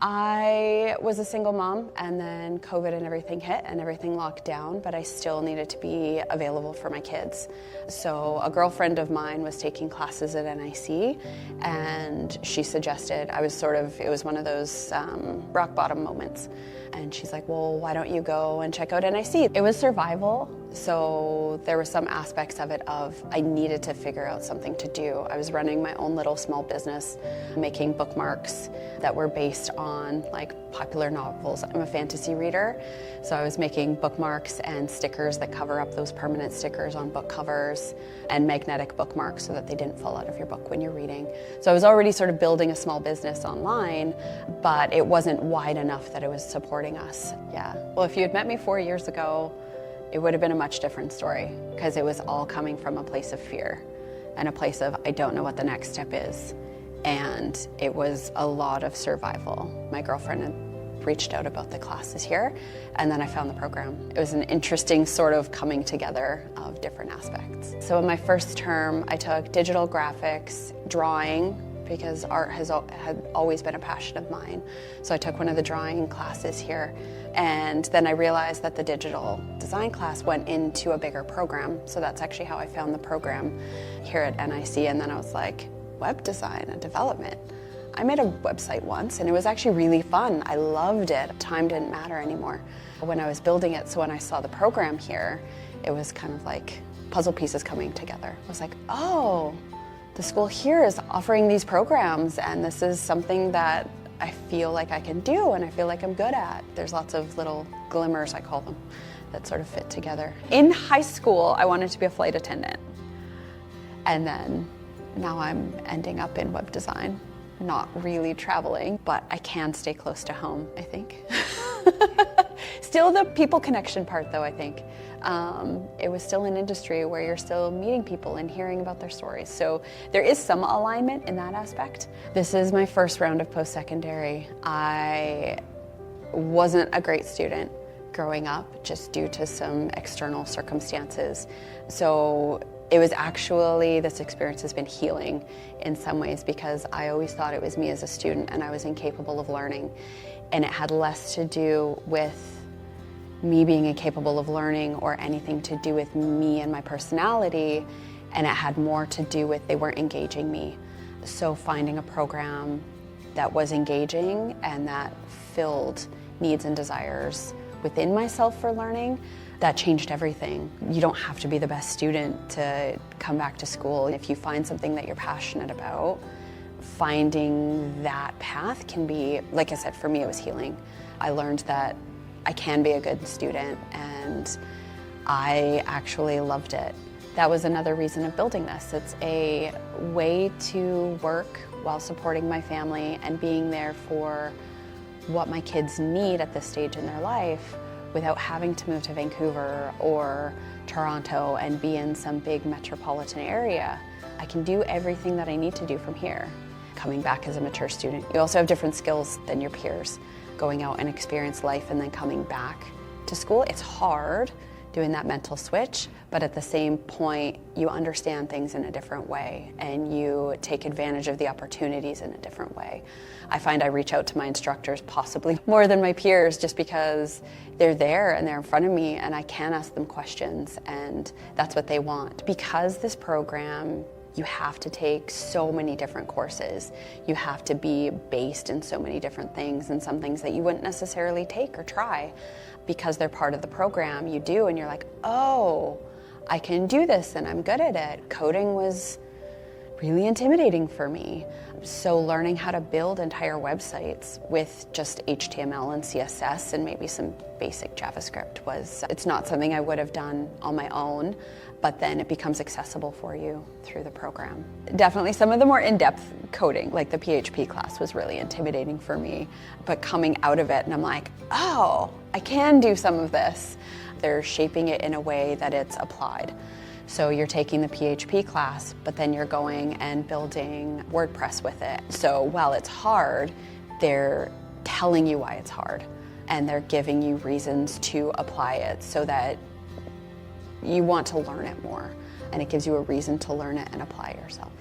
I was a single mom, and then COVID and everything hit and everything locked down, but I still needed to be available for my kids. So a girlfriend of mine was taking classes at NIC, and she suggested, it was one of those rock bottom moments. And she's like, well, why don't you go and check out NIC? It was survival, so there were some aspects of it of I needed to figure out something to do. I was running my own little small business, making bookmarks that were based on like popular novels. I'm a fantasy reader, so I was making bookmarks and stickers that cover up those permanent stickers on book covers and magnetic bookmarks so that they didn't fall out of your book when you're reading. So I was already sort of building a small business online, but it wasn't wide enough that it was supporting us. Yeah. Well, if you had met me 4 years ago, it would have been a much different story because it was all coming from a place of fear and a place of I don't know what the next step is. And it was a lot of survival. My girlfriend had reached out about the classes here, and then I found the program. It was an interesting sort of coming together of different aspects. So in my first term, I took digital graphics, drawing, because art had always been a passion of mine. So I took one of the drawing classes here, and then I realized that the digital design class went into a bigger program. So that's actually how I found the program here at NIC, and then I was like, web design and development. I made a website once and it was actually really fun. I loved it. Time didn't matter anymore when I was building it. So when I saw the program here, it was kind of like puzzle pieces coming together. I was like, oh, the school here is offering these programs and this is something that I feel like I can do and I feel like I'm good at. There's lots of little glimmers, I call them, that sort of fit together. In high school, I wanted to be a flight attendant. And then now I'm ending up in web design, not really traveling, but I can stay close to home, I think. Still the people connection part though, I think. It was still an industry where you're still meeting people and hearing about their stories. So there is some alignment in that aspect. This is my first round of post-secondary. I wasn't a great student growing up just due to some external circumstances. So it was actually, this experience has been healing in some ways because I always thought it was me as a student and I was incapable of learning. And it had less to do with me being incapable of learning or anything to do with me and my personality. And it had more to do with they weren't engaging me. So finding a program that was engaging and that filled needs and desires within myself for learning, that changed everything. You don't have to be the best student to come back to school. If you find something that you're passionate about, finding that path can be, like I said, for me it was healing. I learned that I can be a good student and I actually loved it. That was another reason of building this. It's a way to work while supporting my family and being there for what my kids need at this stage in their life without having to move to Vancouver or Toronto and be in some big metropolitan area. I can do everything that I need to do from here. Coming back as a mature student, you also have different skills than your peers. Going out and experience life and then coming back to school, it's hard doing that mental switch, but at the same point, you understand things in a different way and you take advantage of the opportunities in a different way. I find I reach out to my instructors possibly more than my peers just because they're there and they're in front of me and I can ask them questions and that's what they want. Because this program, you have to take so many different courses. You have to be based in so many different things and some things that you wouldn't necessarily take or try. Because they're part of the program, you do, and you're like, oh, I can do this and I'm good at it. Coding was really intimidating for me. So learning how to build entire websites with just HTML and CSS and maybe some basic JavaScript it's not something I would have done on my own, but then it becomes accessible for you through the program. Definitely some of the more in-depth coding, like the PHP class was really intimidating for me, but coming out of it and I'm like, oh, I can do some of this. They're shaping it in a way that it's applied. So you're taking the PHP class, but then you're going and building WordPress with it. So while it's hard, they're telling you why it's hard and they're giving you reasons to apply it so that you want to learn it more and it gives you a reason to learn it and apply yourself.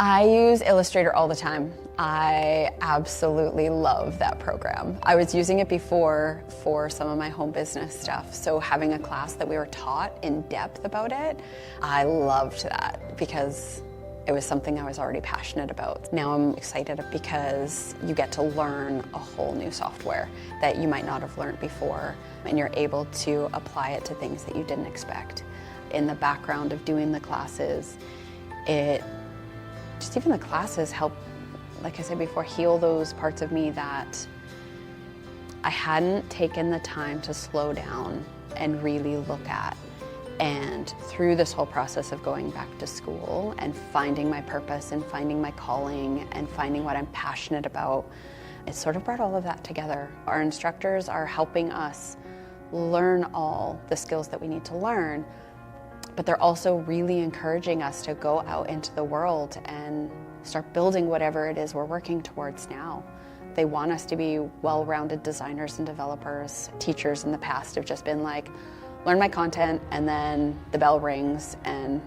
I use Illustrator all the time. I absolutely love that program. I was using it before for some of my home business stuff, so having a class that we were taught in depth about it, I loved that because it was something I was already passionate about. Now I'm excited because you get to learn a whole new software that you might not have learned before, and you're able to apply it to things that you didn't expect. In the background of doing the classes, just even the classes help, like I said before, heal those parts of me that I hadn't taken the time to slow down and really look at. And through this whole process of going back to school and finding my purpose and finding my calling and finding what I'm passionate about, it sort of brought all of that together. Our instructors are helping us learn all the skills that we need to learn, but they're also really encouraging us to go out into the world and start building whatever it is we're working towards now. They want us to be well-rounded designers and developers. Teachers in the past have just been like, learn my content and then the bell rings and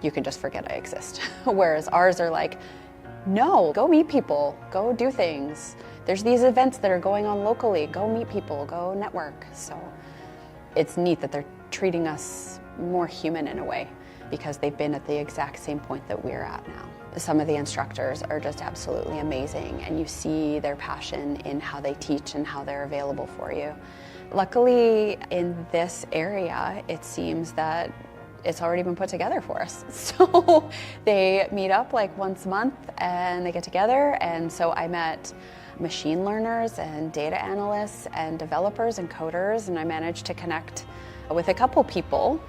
you can just forget I exist. Whereas ours are like, no, go meet people, go do things. There's these events that are going on locally, go meet people, go network. So it's neat that they're treating us more human in a way because they've been at the exact same point that we're at now. Some of the instructors are just absolutely amazing, and you see their passion in how they teach and how they're available for you. Luckily, in this area, it seems that it's already been put together for us. So they meet up like once a month and they get together, and so I met machine learners and data analysts and developers and coders, and I managed to connect with a couple people,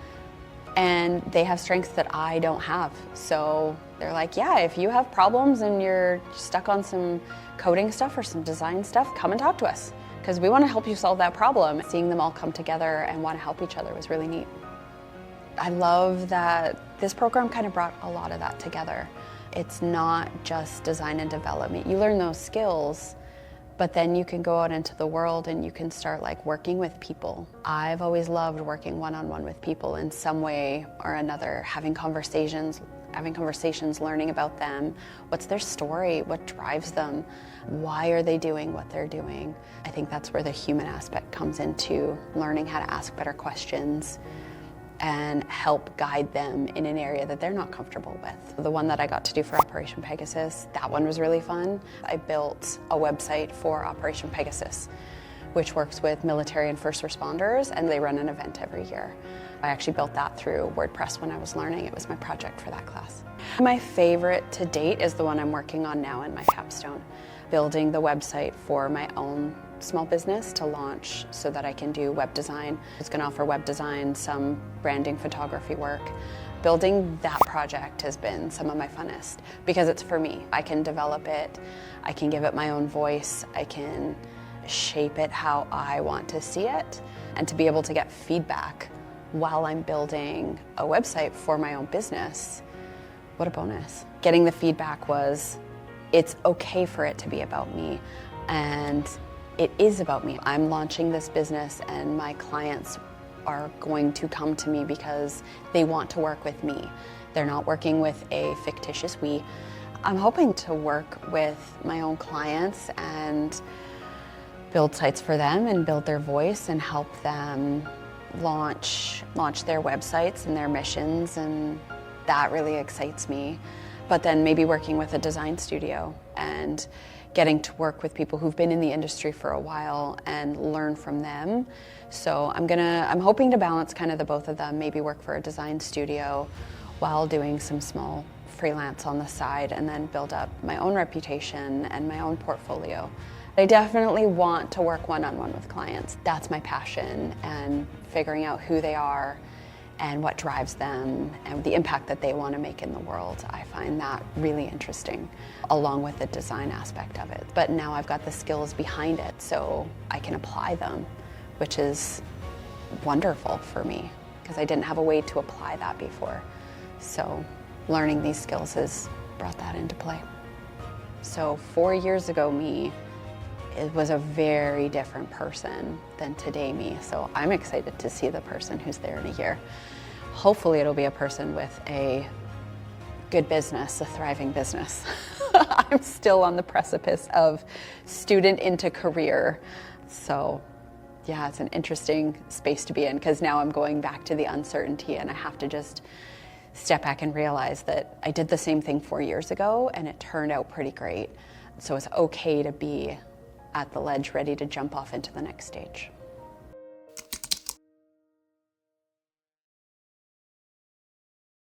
and they have strengths that I don't have. So they're like, yeah, if you have problems and you're stuck on some coding stuff or some design stuff, come and talk to us, because we want to help you solve that problem. Seeing them all come together and want to help each other was really neat. I love that this program kind of brought a lot of that together. It's not just design and development. You learn those skills, but then you can go out into the world and you can start like working with people. I've always loved working one-on-one with people in some way or another, having conversations, learning about them. What's their story? What drives them? Why are they doing what they're doing? I think that's where the human aspect comes into learning how to ask better questions and help guide them in an area that they're not comfortable with. The one that I got to do for Operation Pegasus, that one was really fun. I built a website for Operation Pegasus, which works with military and first responders, and they run an event every year. I actually built that through WordPress when I was learning. It was my project for that class. My favorite to date is the one I'm working on now in my capstone, building the website for my own small business to launch so that I can do web design. It's going to offer web design, some branding, photography work. Building that project has been some of my funnest because it's for me. I can develop it, I can give it my own voice, I can shape it how I want to see it, and to be able to get feedback while I'm building a website for my own business, what a bonus. Getting the feedback was, it's okay for it to be about me, and it is about me. I'm launching this business and my clients are going to come to me because they want to work with me. They're not working with a fictitious we. I'm hoping to work with my own clients and build sites for them and build their voice and help them launch their websites and their missions, and that really excites me. But then maybe working with a design studio and getting to work with people who've been in the industry for a while and learn from them. So I'm hoping to balance kind of the both of them, maybe work for a design studio while doing some small freelance on the side, and then build up my own reputation and my own portfolio. I definitely want to work one-on-one with clients. That's my passion, and figuring out who they are and what drives them and the impact that they want to make in the world. I find that really interesting, along with the design aspect of it. But now I've got the skills behind it, so I can apply them, which is wonderful for me because I didn't have a way to apply that before. So learning these skills has brought that into play. So 4 years ago me, it was a very different person than today me. So I'm excited to see the person who's there in a year. Hopefully it'll be a person with a good business, a thriving business. I'm still on the precipice of student into career. So yeah, it's an interesting space to be in, because now I'm going back to the uncertainty, and I have to just step back and realize that I did the same thing 4 years ago and it turned out pretty great. So it's okay to be at the ledge ready to jump off into the next stage.